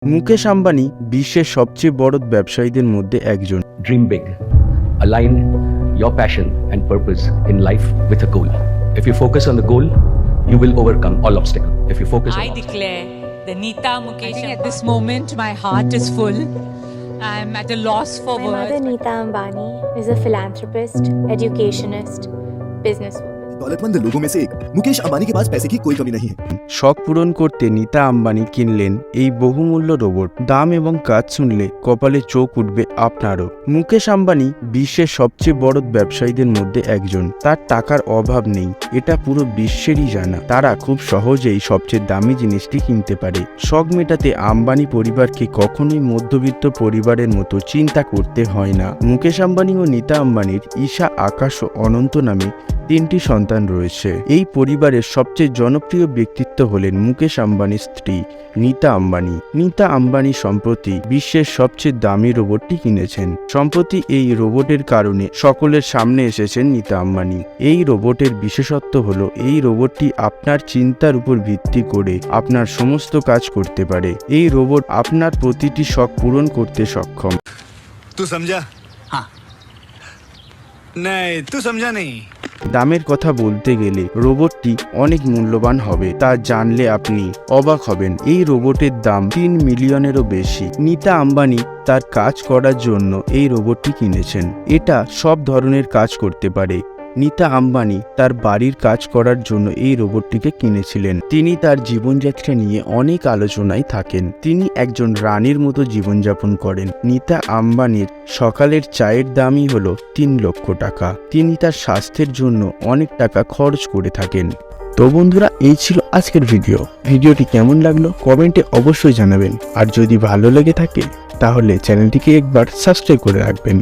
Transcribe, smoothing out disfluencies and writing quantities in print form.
মুকেশ আম্বানি বিশ্বের সবচেয়ে বড় ব্যবসায়ীদের মধ্যে একজন। Dream big. Align your passion and purpose in life with a goal. If you focus on the goal, you will overcome all obstacles. If you focus on I obstacles. declare the Neeta Mukesh. I think at this moment my heart is full. I'm at a loss for My mother words. Neeta Ambani is a philanthropist, educationist, businesswoman. दौलतमंद लोगों में से एक मुकेश अंबानी के पास पैसे की कोई कमी नहीं है। শখ পূরণ করতে নীতা আম্বানি কিনলেন এই বহুমূল্য রোবট। দাম এবং কাজ শুনলে কপালে চোখ উঠবে আপনারও। মুকেশ আম্বানি বিশ্বের সবচেয়ে বড় ব্যবসায়ীদের মধ্যে একজন। তার টাকার অভাব নেই, এটা পুরো বিশ্বেরই জানা। তারা খুব সহজেই সবচেয়ে দামি জিনিসটি কিনতে পারে। শখ মেটাতে আম্বানি পরিবারকে কখনোই মধ্যবিত্ত পরিবারের মতো চিন্তা করতে হয় না। মুকেশ আম্বানি ও নীতা আম্বানির ঈশা, আকাশ ও অনন্ত নামে 3টি সন্তান রয়েছে। এই পরিবারের সবচেয়ে জনপ্রিয় ব্যক্তিত্ব হলেন মুকেশ আম্বানির স্ত্রী নীতা আম্বানি। নীতা আম্বানি সম্প্রতি বিশ্বের সবচেয়ে দামি রোবটটি কিনেছেন। সম্প্রতি এই রোবটের কারণে সকলের সামনে এসেছেন নীতা আম্বানি। এই রোবটের বিশেষত্ব হলো এই রোবটটি আপনার চিন্তার উপর ভিত্তি করে আপনার সমস্ত কাজ করতে পারে। এই রোবট আপনার প্রতিটি শখ পূরণ করতে সক্ষম। तू समझा? हाँ। नहीं, तू समझा नहीं। দামের কথা বলতে গেলে রোবটটি অনেক মূল্যবান হবে, তা জানলে আপনি অবাক হবেন। এই রোবটের দাম 3 মিলিয়নেরও বেশি। নীতা আম্বানি তার কাজ করার জন্য এই রোবটটি কিনেছেন। এটা সব ধরনের কাজ করতে পারে। নীতা আম্বানি তার বাড়ির কাজ করার জন্য এই রোবটটিকে কিনেছিলেন। তিনি তার জীবনযাত্রা নিয়ে অনেক আলোচনায় থাকেন। তিনি একজন রানীর মতো জীবনযাপন করেন। নীতা আম্বানির সকালের চায়ের দামই হলো 3 লক্ষ টাকা। তিনি তার স্বাস্থ্যের জন্য অনেক টাকা খরচ করে থাকেন। তো বন্ধুরা, এই ছিল আজকের ভিডিওটি কেমন লাগলো কমেন্টে অবশ্যই জানাবেন। আর যদি ভালো লেগে থাকে তাহলে চ্যানেলটিকে একবার সাবস্ক্রাইব করে রাখবেন।